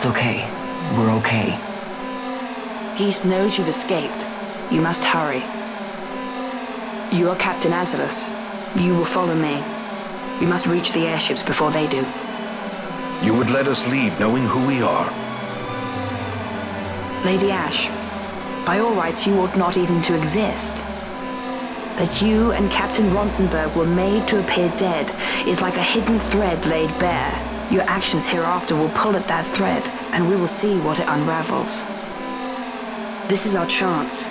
It's okay. We're okay. Geese knows you've escaped. You must hurry. You are Captain Azalus. You will follow me. We must reach the airships before they do. You would let us leave knowing who we are? Lady Ash, by all rights you ought not even to exist. That you and Captain Ronsenberg were made to appear dead is like a hidden thread laid bare. Your actions hereafter will pull at that thread, and we will see what it unravels. This is our chance.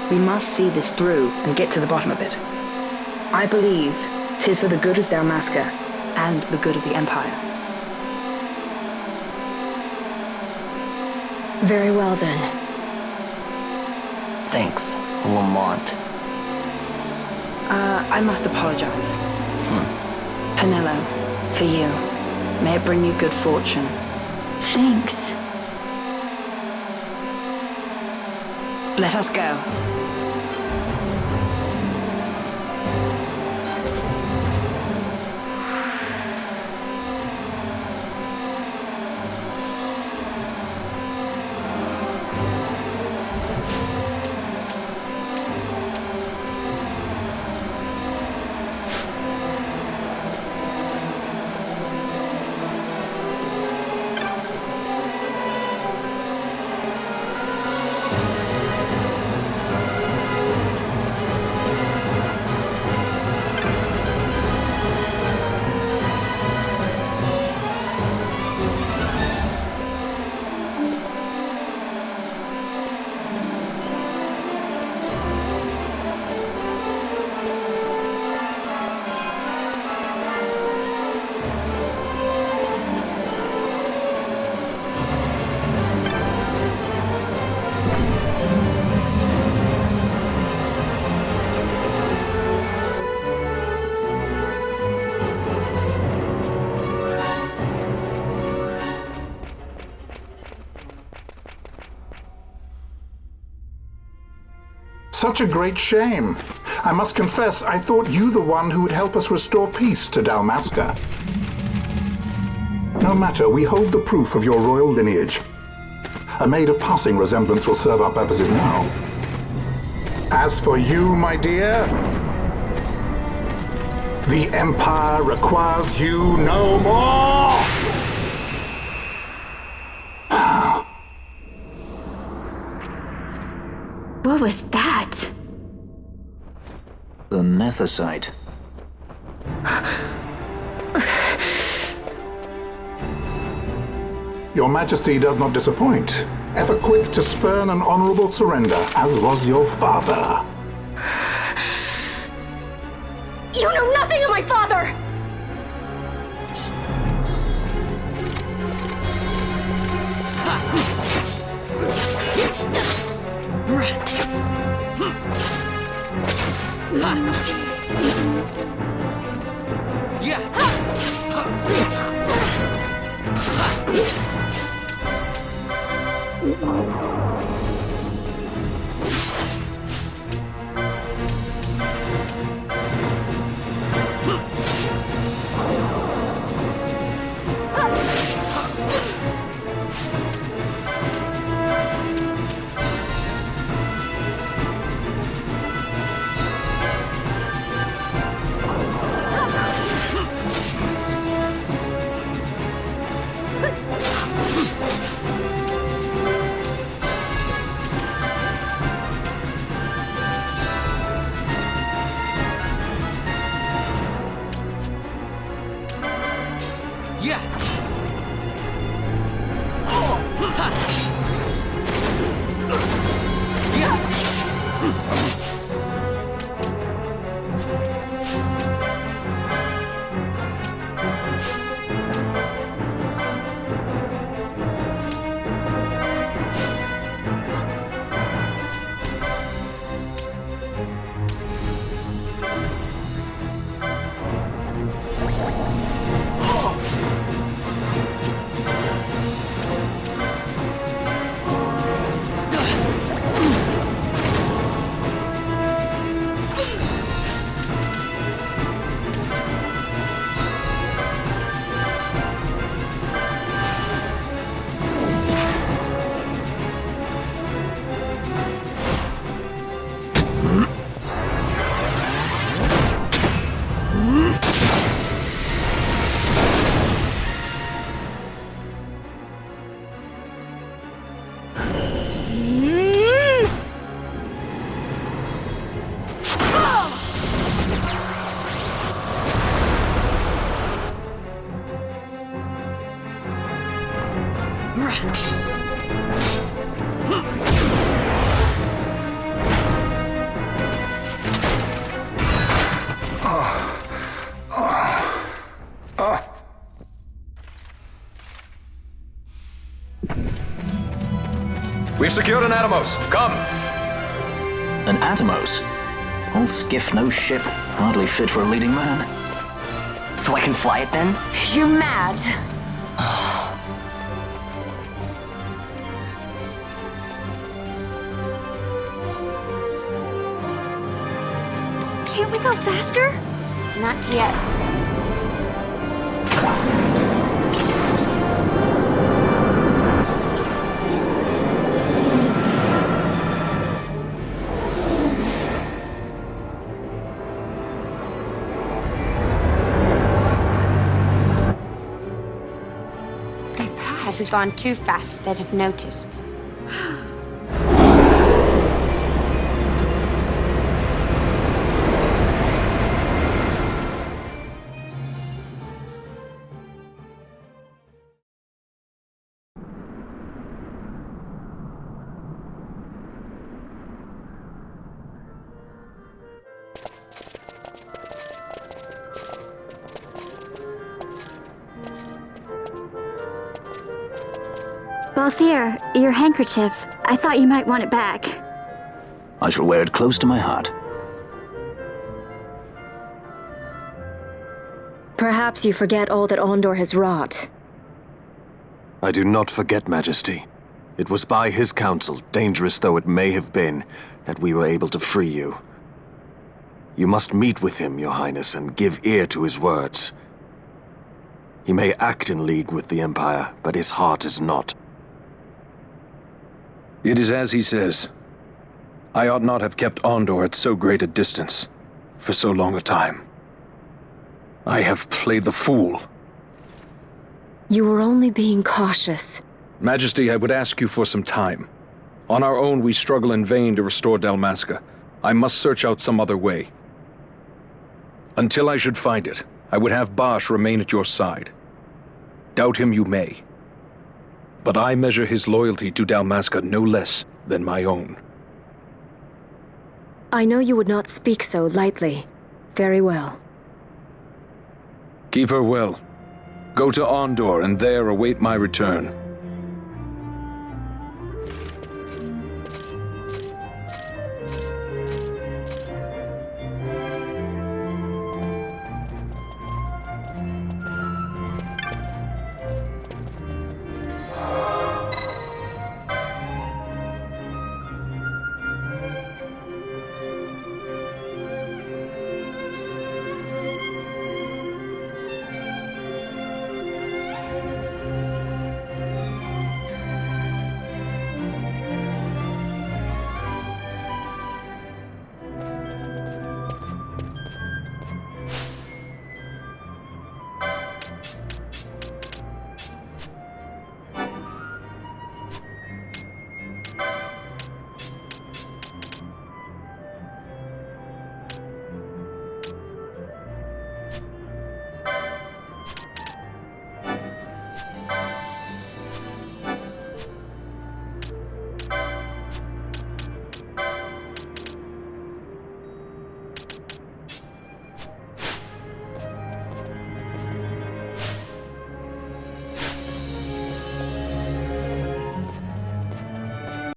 We must see this through and get to the bottom of it. I believe 'tis for the good of Dalmasca and the good of the Empire. Very well then. Thanks, Lamont. I must apologize. Penello, for you. May it bring you good fortune. Thanks. Let us go. Such a great shame. I must confess, I thought you the one who would help us restore peace to Dalmasca. No matter, we hold the proof of your royal lineage. A maid of passing resemblance will serve our purposes now. As for you, my dear, the Empire requires you no more! What was that? The Nethicite. Your Majesty does not disappoint. Ever quick to spurn an honorable surrender, as was your father. You know nothing of my father! We've secured an Atomos. Come! An Atomos? All skiff, no ship. Hardly fit for a leading man. So I can fly it then? You're mad. Can't we go faster? Not yet. Has gone too fast, they'd have noticed. Balthier, your handkerchief. I thought you might want it back. I shall wear it close to my heart. Perhaps you forget all that Ondor has wrought. I do not forget, Majesty. It was by his counsel, dangerous though it may have been, that we were able to free you. You must meet with him, Your Highness, and give ear to his words. He may act in league with the Empire, but his heart is not. It is as he says. I ought not have kept Ondor at so great a distance, for so long a time. I have played the fool. You were only being cautious. Majesty, I would ask you for some time. On our own, we struggle in vain to restore Dalmasca. I must search out some other way. Until I should find it, I would have Bosch remain at your side. Doubt him you may. But I measure his loyalty to Dalmasca no less than my own. I know you would not speak so lightly. Very well. Keep her well. Go to Ondor and there await my return.